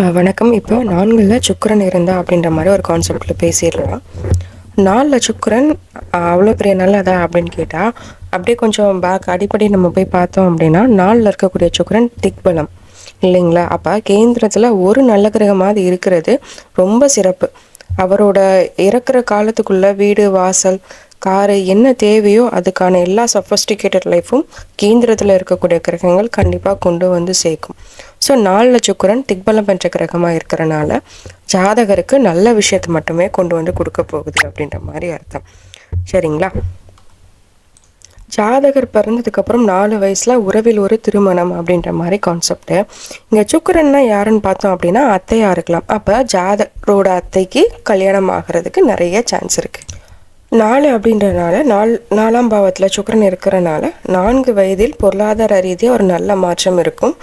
வணக்கம். இப்போ 4ல் சுக்கிரன் இருந்தா அப்படின்ற மாதிரி ஒரு கான்செப்டில் பேசிடலாம். 4ல் சுக்கிரன் அவ்வளோ பெரிய நல்லதா அப்படின்னு கேட்டால், அப்படியே கொஞ்சம் பேக் அடிப்படை நம்ம போய் பார்த்தோம் அப்படின்னா 4ல் இருக்கக்கூடிய சுக்கிரன் திக்பலம் இல்லைங்களா? அப்போ கேந்திரத்தில் ஒரு நல்ல கிரகமாவது இருக்கிறது ரொம்ப சிறப்பு. அவரோட இறக்குற காலத்துக்குள்ள வீடு வாசல் காரு என்ன தேவையோ அதுக்கான எல்லா சஃபஸ்டிகேட்டட் லைஃப்பும் கேந்திரத்தில் இருக்கக்கூடிய கிரகங்கள் கண்டிப்பாக கொண்டு வந்து சேர்க்கும். ஸோ 4ல் சுக்கிரன் திக்பலம் பெற்ற கிரகமாக இருக்கிறனால ஜாதகருக்கு நல்ல விஷயத்தை மட்டுமே கொண்டு வந்து கொடுக்க போகுது அப்படின்ற மாதிரி அர்த்தம். சரிங்களா? ஜாதகர் பிறந்ததுக்கப்புறம் 4 வயசில் உறவில் ஒரு திருமணம் அப்படின்ற மாதிரி கான்செப்டு. இங்கே சுக்கிரன்னா யாருன்னு பார்த்தோம் அப்படின்னா அத்தையாக இருக்கலாம். அப்போ ஜாதகரோட அத்தைக்கு கல்யாணம் ஆகிறதுக்கு நிறைய சான்ஸ் இருக்குது. 4 அப்படின்றனால 4ஆம் பாவத்தில் சுக்கிரன் இருக்கிறனால 4 வயதில் பொருளாதார ரீதியாக ஒரு நல்ல மாற்றம் இருக்கும்.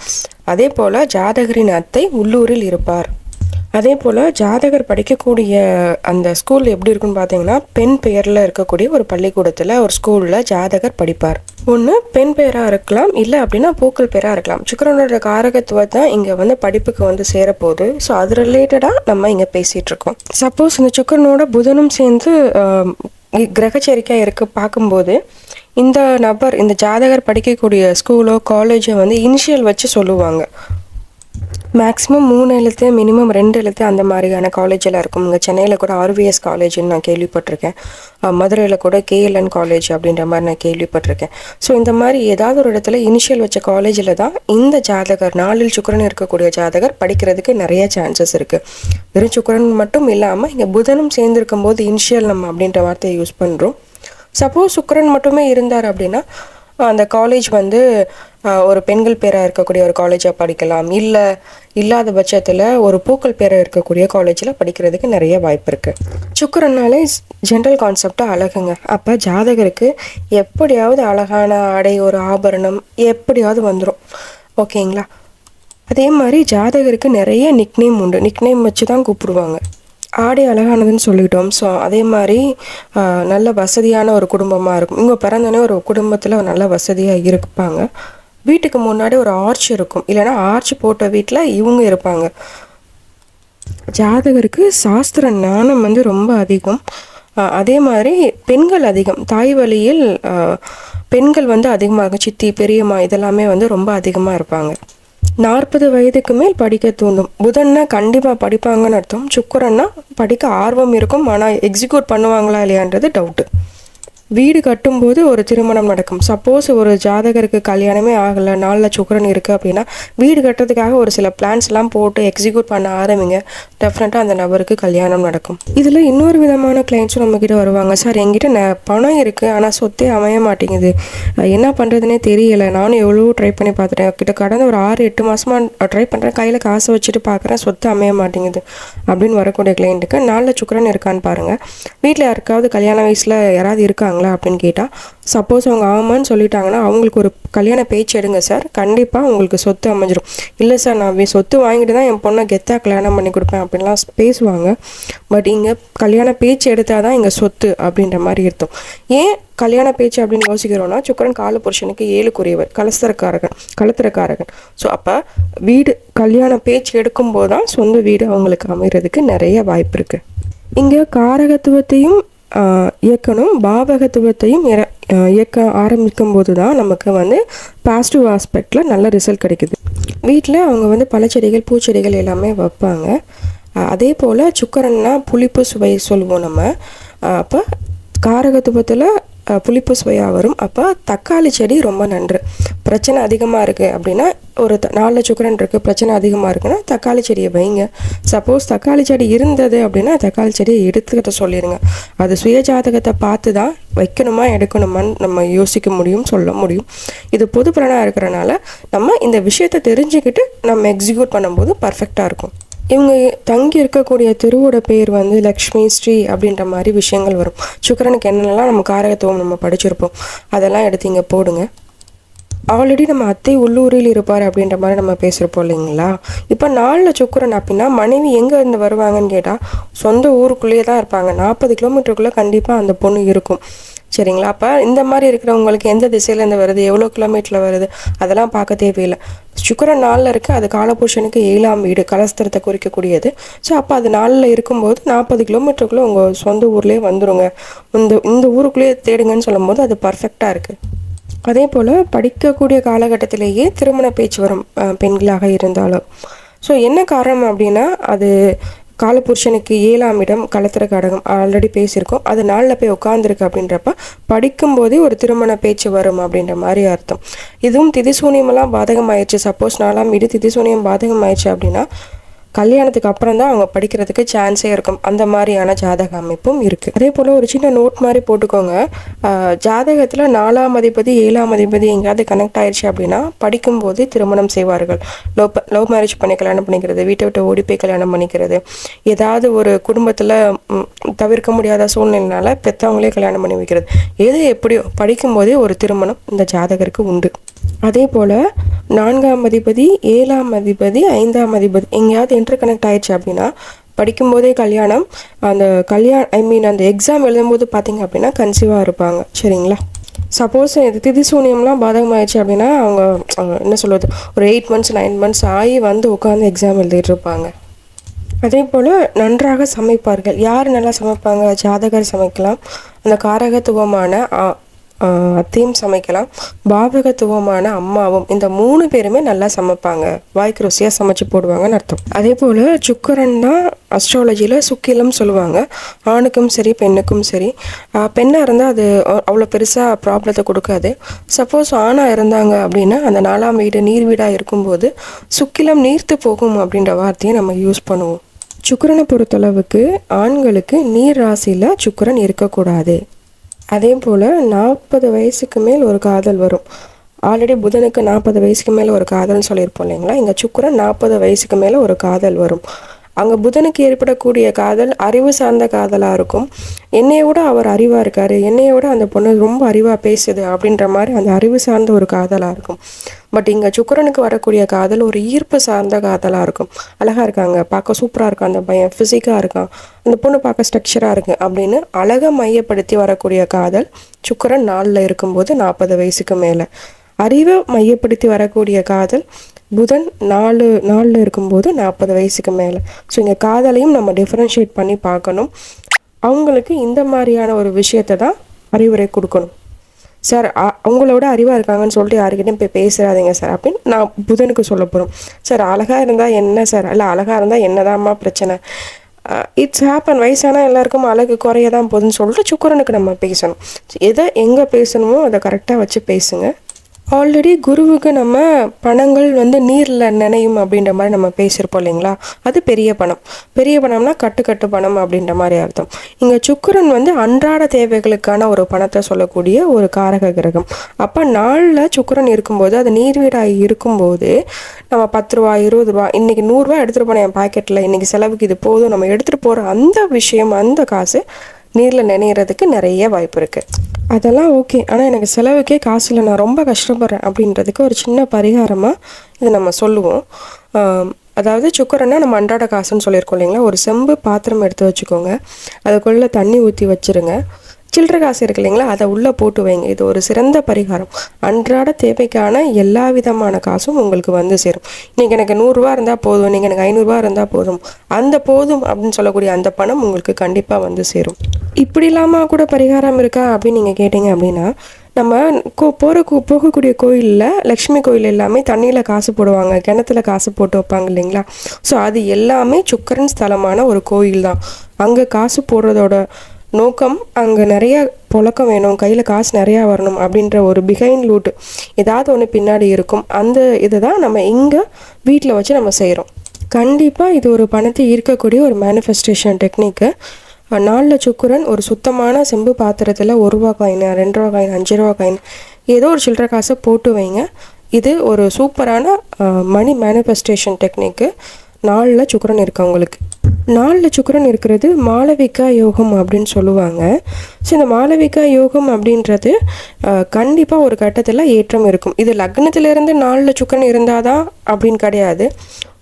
அதே போல் ஜாதகரின் அத்தை உள்ளூரில் இருப்பார். அதே போல் ஜாதகர் படிக்கக்கூடிய அந்த ஸ்கூல் எப்படி இருக்குன்னு பார்த்தீங்கன்னா, பெண் பெயரில் இருக்கக்கூடிய ஒரு பள்ளிக்கூடத்தில் ஒரு ஸ்கூலில் ஜாதகர் படிப்பார். ஒன்று பெண் பெயராக இருக்கலாம், இல்லை அப்படின்னா பூக்கள் பெயராக இருக்கலாம். சுக்கிரனோட காரகத்துவம் தான் இங்கே வந்து படிப்புக்கு வந்து சேரப்போகுது. ஸோ அது ரிலேட்டடாக நம்ம இங்கே பேசிகிட்டு இருக்கோம். சப்போஸ் இந்த சுக்கிரனோட புதனும் சேர்ந்து கிரகச்சரிக்கையாக இருக்க பார்க்கும்போது இந்த நபர் இந்த ஜாதகர் படிக்கக்கூடிய ஸ்கூலோ காலேஜோ வந்து இனிஷியல் வச்சு சொல்லுவாங்க. மேக்ஸிமம் 3 எழுத்து மினிமம் 2 எழுத்து அந்த மாதிரியான காலேஜெல்லாம் இருக்கும். இங்கே சென்னையில் கூட RVS காலேஜ்னு நான் கேள்விப்பட்டிருக்கேன். மதுரையில் கூட KLN காலேஜ் அப்படின்ற மாதிரி நான் கேள்விப்பட்டிருக்கேன். ஸோ இந்த மாதிரி ஏதாவது ஒரு இடத்துல இனிஷியல் வச்ச காலேஜில் தான் இந்த ஜாதகர் 4ல் சுக்கிரன் இருக்கக்கூடிய ஜாதகர் படிக்கிறதுக்கு நிறைய சான்சஸ் இருக்குது. வெறும் சுக்கிரன் மட்டும் இல்லாமல் இங்கே புதனும் சேர்ந்துருக்கும் போது இனிஷியல் நம்ம அப்படின்ற வார்த்தையை யூஸ் பண்ணுறோம். சப்போஸ் சுக்கிரன் மட்டுமே இருந்தார் அப்படின்னா அந்த காலேஜ் வந்து ஒரு பெண்கள் பேராக இருக்கக்கூடிய ஒரு காலேஜாக படிக்கலாம், இல்லை இல்லாத பட்சத்தில் ஒரு பூக்கள் பேராக இருக்கக்கூடிய காலேஜில் படிக்கிறதுக்கு நிறைய வாய்ப்பு இருக்குது. சுக்கிரனாலே ஜென்ரல் கான்செப்டாக அழகுங்க. அப்போ ஜாதகருக்கு எப்படியாவது அழகான ஆடை ஒரு ஆபரணம் எப்படியாவது வந்துடும். ஓகேங்களா? அதே மாதிரி ஜாதகருக்கு நிறைய நிக்நேம் உண்டு. நிக்நேம் வச்சு தான் கூப்பிடுவாங்க. ஆடை அழகானதுன்னு சொல்லிட்டோம். ஸோ அதே மாதிரி நல்ல வசதியான ஒரு குடும்பமாக இருக்கும். இவங்க பிறந்தோடனே ஒரு குடும்பத்தில் நல்ல வசதியாக இருப்பாங்க. வீட்டுக்கு முன்னாடி ஒரு ஆர்ச் இருக்கும், இல்லைன்னா ஆர்ச் போட்ட வீட்டில் இவங்க இருப்பாங்க. ஜாதகருக்கு சாஸ்திர ஞானம் வந்து ரொம்ப அதிகம். அதே மாதிரி பெண்கள் அதிகம். தாய் வழியில் பெண்கள் வந்து அதிகமாக இருக்கும். சித்தி பெரியம்மா இதெல்லாமே வந்து ரொம்ப அதிகமாக இருப்பாங்க. 40 வயதுக்கு மேல் படிக்க தூண்டும். புதன்னா கண்டிப்பாக படிப்பாங்கன்னு அர்த்தம். சுக்கிரன்னா படிக்க ஆர்வம் இருக்கும், ஆனால் எக்ஸிக்யூட் பண்ணுவாங்களா இல்லையான்றது டவுட்டு. வீடு கட்டும்போது ஒரு திருமணம் நடக்கும். சப்போஸ் ஒரு ஜாதகருக்கு கல்யாணமே ஆகலை, 4ல் சுக்கிரன் இருக்குது அப்படின்னா வீடு கட்டுறதுக்காக ஒரு சில பிளான்ஸ்லாம் போட்டு எக்ஸிக்யூட் பண்ண ஆரம்பிங்க. டெஃபினட்டாக அந்த நபருக்கு கல்யாணம் நடக்கும். இதில் இன்னொரு விதமான கிளைண்ட்ஸும் நம்மக்கிட்ட வருவாங்க. சார் என்கிட்ட பணம் இருக்குது, ஆனால் சொத்தே அமைய மாட்டேங்குது, என்ன பண்ணுறதுனே தெரியலை, நானும் எவ்வளோ ட்ரை பண்ணி பார்த்துட்டேன், கிட்ட கடந்த ஒரு 6-8 மாதமாக ட்ரை பண்ணுறேன், கையில் காசை வச்சுட்டு பார்க்குறேன், சொத்து அமைய மாட்டேங்குது அப்படின்னு வரக்கூடிய கிளைண்ட்டுக்கு 4ல் சுக்கிரன் இருக்கான்னு பாருங்கள். வீட்டில் யாருக்காவது கல்யாண வயசில் யாராவது இருக்காங்க அப்படின்னு கேட்டால், சப்போஸ் அவங்க ஆமான்னு சொல்லிட்டாங்கன்னா அவங்களுக்கு ஒரு கல்யாண பேச்சு எடுங்க சார், கண்டிப்பாக உங்களுக்கு சொத்து அமைஞ்சிடும். இல்லை சார் நான் சொத்து வாங்கிட்டு தான் என் பொண்ணை கெத்தாக கல்யாணம் பண்ணி கொடுப்பேன் அப்படின்லாம் பேசுவாங்க. பட் இங்கே கல்யாண பேச்சு எடுத்தால் தான் இங்கே சொத்து அப்படின்ற மாதிரி இருக்கும். ஏன் கல்யாண பேச்சு அப்படின்னு யோசிக்கிறோன்னா, சுக்கிரன் கால புருஷனுக்கு 7க்குரியவர், கலத்திரக்காரகன். ஸோ அப்போ வீடு கல்யாண பேச்சு எடுக்கும்போது தான் சொந்த வீடு அவங்களுக்கு அமைகிறதுக்கு நிறைய வாய்ப்பு இருக்குது. இங்கே காரகத்துவத்தையும் இயக்கணும், பாவகத்துவத்தையும் இயக்க ஆரம்பிக்கும் போது தான் நமக்கு வந்து பாசிட்டிவ் ஆஸ்பெக்டில் நல்ல ரிசல்ட் கிடைக்குது. வீட்டில் அவங்க வந்து பழச்செடிகள் பூச்செடிகள் எல்லாமே வைப்பாங்க. அதே போல் சுக்கிரன்னா புளிப்பு சுவை சொல்லுவோம் நம்ம. அப்போ காரகத்துவத்தில் புளிப்பு சுவையாக வரும். அப்போ தக்காளி செடி ரொம்ப நன்று. பிரச்சனை அதிகமாக இருக்குது அப்படின்னா, ஒரு 4ல் சுக்கிரன் இருக்குது, பிரச்சனை அதிகமாக இருக்குன்னா தக்காளி செடியை வைங்க. சப்போஸ் தக்காளி செடி இருந்தது அப்படின்னா தக்காளி செடியை எடுத்துக்கிட்ட சொல்லிடுங்க. அது சுய ஜாதகத்தை பார்த்து தான் வைக்கணுமா எடுக்கணுமான்னு நம்ம யோசிக்க முடியும், சொல்ல முடியும். இது பொது பலனாக இருக்கிறனால நம்ம இந்த விஷயத்தை தெரிஞ்சுக்கிட்டு நம்ம எக்ஸிக்யூட் பண்ணும்போது பர்ஃபெக்டாக இருக்கும். இவங்க தங்கி இருக்கக்கூடிய தெருவோட பேர் வந்து லக்ஷ்மி ஸ்ரீ அப்படின்ற மாதிரி விஷயங்கள் வரும். சுக்கிரனுக்கு என்னென்னலாம் நம்ம காரகத்துவம் நம்ம படிச்சிருப்போம் அதெல்லாம் எடுத்து இங்கே போடுங்க. ஆல்ரெடி நம்ம அத்தை உள்ளூரில் இருப்பார் அப்படின்ற மாதிரி நம்ம பேசுகிறப்போம் இல்லைங்களா? இப்போ 4ல் சுக்கிரன் அப்படின்னா மனைவி எங்கே இருந்து வருவாங்கன்னு கேட்டால் சொந்த ஊருக்குள்ளேயே தான் இருப்பாங்க. 40 கிலோமீட்டருக்குள்ளே கண்டிப்பாக அந்த பொண்ணு இருக்கும். சரிங்களா? அப்போ இந்த மாதிரி இருக்கிறவங்களுக்கு எந்த திசையிலேருந்து வருது, எவ்வளோ கிலோமீட்டரில் வருது, அதெல்லாம் பார்க்க தேவையில்லை. சுக்கிரன் 4ல் இருக்குது, அது காலபுருஷனுக்கு 7ஆம் வீடு, கலஸ்திரத்தை குறிக்கக்கூடியது. ஸோ அப்போ அது 4ல் இருக்கும்போது 40 கிலோமீட்டருக்குள்ளே உங்கள் சொந்த ஊர்லேயே வந்துடுங்க, இந்த ஊருக்குள்ளேயே தேடுங்கன்னு சொல்லும்போது அது பர்ஃபெக்டாக இருக்குது. அதே போல் படிக்கக்கூடிய காலகட்டத்திலேயே திருமண பேச்சு வரும் பெண்களாக இருந்தாலும். ஸோ என்ன காரணம் அப்படின்னா, அது காலபுருஷனுக்கு 7ஆம் இடம் கலத்திர கடகம் ஆல்ரெடி பேசியிருக்கோம். அது 4ல் போய் உட்காந்துருக்கு அப்படின்றப்ப படிக்கும்போதே ஒரு திருமண பேச்சு வரும் அப்படின்ற மாதிரி அர்த்தம். இதுவும் திதிசூனியமெல்லாம் பாதகம் ஆயிடுச்சு. சப்போஸ் 4ஆம் வீடு திதிசூனியம் பாதகம் ஆயிடுச்சு அப்படின்னா கல்யாணத்துக்கு அப்புறம் தான் அவங்க படிக்கிறதுக்கு சான்ஸே இருக்கும். அந்த மாதிரியான ஜாதக அமைப்பும் இருக்குது. அதே போல் ஒரு சின்ன நோட் மாதிரி போட்டுக்கோங்க. ஜாதகத்தில் 4ஆம் அதிபதி 7ஆம் அதிபதி எங்கேயாவது கனெக்ட் ஆயிடுச்சு அப்படின்னா படிக்கும்போது திருமணம் செய்வார்கள். லவ் மேரேஜ் பண்ணி கல்யாணம் பண்ணிக்கிறது, வீட்டை விட்டு ஓடி போய் கல்யாணம் பண்ணிக்கிறது, ஏதாவது ஒரு குடும்பத்தில் தவிர்க்க முடியாத சூழ்நிலைனால பெற்றவங்களே கல்யாணம் பண்ணி வைக்கிறது, எது எப்படியோ படிக்கும்போதே ஒரு திருமணம் இந்த ஜாதகருக்கு உண்டு. அதே போல் 4ஆம் அதிபதி 7ஆம் அதிபதி 5ஆம் அதிபதி எங்கேயாவது இன்டர் கனெக்ட் ஆயிடுச்சு அப்படின்னா படிக்கும்போதே கல்யாணம். அந்த அந்த எக்ஸாம் எழுதும்போது பார்த்தீங்க அப்படின்னா கன்சீவாக இருப்பாங்க. சரிங்களா? சப்போஸ் இது திதிசூனியம்லாம் பாதகம் ஆயிடுச்சு அப்படின்னா அவங்க என்ன சொல்வது, ஒரு 8 மந்த்ஸ் 9 மந்த்ஸ் ஆகி வந்து உட்காந்து எக்ஸாம் எழுதிட்டு இருப்பாங்க. அதே போல் நன்றாக சமைப்பார்கள். யார் நல்லா சமைப்பாங்க? ஜாதகர் சமைக்கலாம், அந்த காரகத்துவமான அத்தையும் சமைக்கலாம், பாவகத்துவமான அம்மாவும், இந்த 3 பேருமே நல்லா சமைப்பாங்க, வாய்க்கு ருசியாக சமைச்சு போடுவாங்கன்னு அர்த்தம். அதே போல் சுக்கிரன் தான் அஸ்ட்ராலஜியில் சுக்கிலம் சொல்லுவாங்க. ஆணுக்கும் சரி பெண்ணுக்கும் சரி. பெண்ணாக இருந்தால் அது அவ்வளோ பெருசாக ப்ராப்ளத்தை கொடுக்காது. சப்போஸ் ஆணாக இருந்தாங்க அப்படின்னா அந்த 4ஆம் வீடு நீர் வீடாக இருக்கும்போது சுக்கிலம் நீர்த்து போகும் அப்படின்ற வார்த்தையை நம்ம யூஸ் பண்ணுவோம். சுக்கிரனை பொறுத்தளவுக்கு ஆண்களுக்கு நீர் ராசியில் சுக்கிரன் இருக்கக்கூடாது. அதே போல் 40 வயசுக்கு மேல் ஒரு காதல் வரும். ஆல்ரெடி புதனுக்கு 40 வயசுக்கு மேலே ஒரு காதல்னு சொல்லியிருப்போம் இல்லைங்களா? இங்கே சுக்கிரன் 40 வயசுக்கு மேலே ஒரு காதல் வரும். அங்கே புதனுக்கு ஏற்படக்கூடிய காதல் அறிவு சார்ந்த காதலாக இருக்கும். என்னையை விட அவர் அறிவாக இருக்கார், என்னையை விட அந்த பொண்ணு ரொம்ப அறிவாக பேசுது அப்படின்ற மாதிரி அந்த அறிவு சார்ந்த ஒரு காதலாக இருக்கும். பட் இங்கே சுக்கிரனுக்கு வரக்கூடிய காதல் ஒரு ஈர்ப்பு சார்ந்த காதலாக இருக்கும். அழகாக இருக்காங்க, பார்க்க சூப்பராக இருக்கான் அந்த பையன், ஃபிசிக்காக இருக்கான், அந்த பொண்ணு பார்க்க ஸ்ட்ரக்சராக இருக்குது அப்படின்னு அழகை மையப்படுத்தி வரக்கூடிய காதல் சுக்கிரன் 4ல் இருக்கும்போது 40 வயசுக்கு மேலே. அறிவை மையப்படுத்தி வரக்கூடிய காதல் புதன் 4 இருக்கும்போது 40 வயசுக்கு மேலே. ஸோ இங்கே காதலையும் நம்ம டிஃப்ரென்ஷியேட் பண்ணி பார்க்கணும். அவங்களுக்கு இந்த மாதிரியான ஒரு விஷயத்தை தான் அறிவுரை கொடுக்கணும். சார் அவங்களோட அறிவாக இருக்காங்கன்னு சொல்லிட்டு யாருக்கிட்டையும் போய் பேசுகிறாதீங்க சார் அப்படின்னு நான் புதனுக்கு சொல்ல போகிறோம். சார் அழகாக இருந்தால் என்ன சார், இல்லை அழகாக இருந்தால் என்னதாம்மா பிரச்சனை, இட்ஸ் ஹேப்பன், வயசானா எல்லாருக்கும் அழகு குறைய தான் போகுதுன்னு சொல்லிட்டு சுக்கிரனுக்கு நம்ம பேசணும். எதை எங்கே பேசணுமோ அதை கரெக்டாக வச்சு பேசுங்க. ஆல்ரெடி குருவுக்கு நம்ம பணங்கள் நீரில் நினையும் அப்படின்ற மாதிரி நம்ம பேசியிருப்போம் இல்லைங்களா? அது பெரிய பணம். பெரிய பணம்னா கட்டு பணம் அப்படின்ற மாதிரி அர்த்தம். இங்கே சுக்கிரன் அன்றாட தேவைகளுக்கான ஒரு பணத்தை சொல்லக்கூடிய ஒரு காரக கிரகம். அப்போ 4ல் சுக்கிரன் இருக்கும்போது அது நீர்வீடாக இருக்கும்போது நம்ம 10 ரூபா 20 ரூபா இன்றைக்கி 100 ரூபா எடுத்துகிட்டு போனேன் என் பாக்கெட்டில், இன்றைக்கி செலவுக்கு இது போதும், நம்ம எடுத்துகிட்டு போகிற அந்த விஷயம், அந்த காசு நீரில் நினைகிறதுக்கு நிறைய வாய்ப்பு இருக்குது. அதெல்லாம் ஓகே, ஆனால் எனக்கு செலவுக்கே காசு இல்லை, நான் ரொம்ப கஷ்டப்படுறேன் அப்படின்றதுக்கு ஒரு சின்ன பரிகாரமாக இதை நம்ம சொல்லுவோம். அதாவது சுக்கிரன்னா நம்ம அன்றாட காசுன்னு சொல்லியிருக்கோம் இல்லைங்களா? ஒரு செம்பு பாத்திரம் எடுத்து வச்சுக்கோங்க, அதுக்குள்ளே தண்ணி ஊற்றி வச்சுருங்க. சில்லற காசு இருக்கு இல்லைங்களா, அதை உள்ளே போட்டு வைங்க. இது ஒரு சிறந்த பரிகாரம். அன்றாட தேவைக்கான எல்லா விதமான காசும் உங்களுக்கு சேரும். இன்றைக்கி எனக்கு 100 ரூபா இருந்தால் போதும், நீங்கள் எனக்கு 500 ரூபா இருந்தால் போதும், அந்த போதும் அப்படின்னு சொல்லக்கூடிய அந்த பணம் உங்களுக்கு கண்டிப்பாக சேரும். இப்படி இல்லாமல் கூட பரிகாரம் இருக்கா அப்படின்னு நீங்கள் கேட்டிங்க அப்படின்னா, நம்ம போகக்கூடிய கோயிலில், லக்ஷ்மி கோயில் எல்லாமே தண்ணியில் காசு போடுவாங்க, கிணத்துல காசு போட்டு வைப்பாங்க இல்லைங்களா? ஸோ அது எல்லாமே சுக்கிரன் ஸ்தலமான ஒரு கோயில் தான். அங்கே காசு போடுறதோட நோக்கம் அங்கே நிறைய புழக்கம் வேணும், கையில் காசு நிறையா வரணும் அப்படின்ற ஒரு பிஹைண்ட் லூட் ஏதாவது ஒன்று பின்னாடி இருக்கும். அந்த இதை தான் நம்ம இங்கே வீட்டில் வச்சு நம்ம செய்கிறோம். கண்டிப்பாக இது ஒரு பணத்தை ஈர்க்கக்கூடிய ஒரு மேனிஃபெஸ்டேஷன் டெக்னிக்கு. 4ல் சுக்கிரன் ஒரு சுத்தமான செம்பு பாத்திரத்தில் 1 ரூபா காயின், 2 ரூபா காயின், 5 ரூபா காயின், ஏதோ ஒரு சில்லற காசை போட்டு வைங்க. இது ஒரு சூப்பரான மணி மேனிஃபெஸ்டேஷன் டெக்னிக்கு. 4ல் சுக்கிரன் இருக்கவங்களுக்கு. 4ல் சுக்கிரன் இருக்கிறது மாளவிகா யோகம் அப்படின்னு சொல்லுவாங்க. ஸோ இந்த மாளவிகா யோகம் அப்படின்றது கண்டிப்பாக ஒரு கட்டத்தில் ஏற்றம் இருக்கும். இது லக்னத்திலேருந்து 4ல் சுக்கிரன் இருந்தால் தான் அப்படின்னு கிடையாது.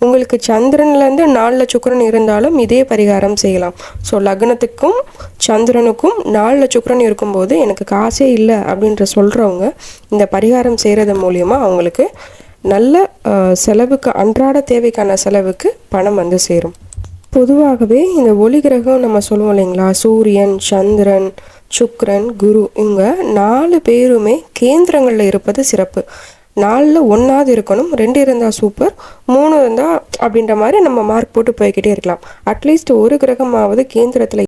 உங்களுக்கு சந்திரன்லேருந்து 4ல் சுக்கிரன் இருந்தாலும் இதே பரிகாரம் செய்யலாம். ஸோ லக்னத்துக்கும் சந்திரனுக்கும் 4ல் சுக்கிரன் இருக்கும்போது எனக்கு காசே இல்லை அப்படின்ற சொல்கிறவங்க இந்த பரிகாரம் செய்கிறது மூலிமா அவங்களுக்கு நல்ல செலவுக்கு, அன்றாட தேவைக்கான செலவுக்கு பணம் வந்து சேரும். பொதுவாகவே இந்த ஒளி கிரகம் நம்ம சொல்லுவோம் இல்லைங்களா, சூரியன், சந்திரன், சுக்கிரன், குரு, இவங்க 4 பேருமே கேந்திரங்களில் இருப்பது சிறப்பு. 4ல் 1ஆவது இருக்கணும், 2 இருந்தால் சூப்பர், 3 இருந்தால் அப்படின்ற மாதிரி நம்ம மார்க் போட்டு போய்கிட்டே இருக்கலாம். அட்லீஸ்ட் ஒரு கிரகமாவது கேந்திரத்தில்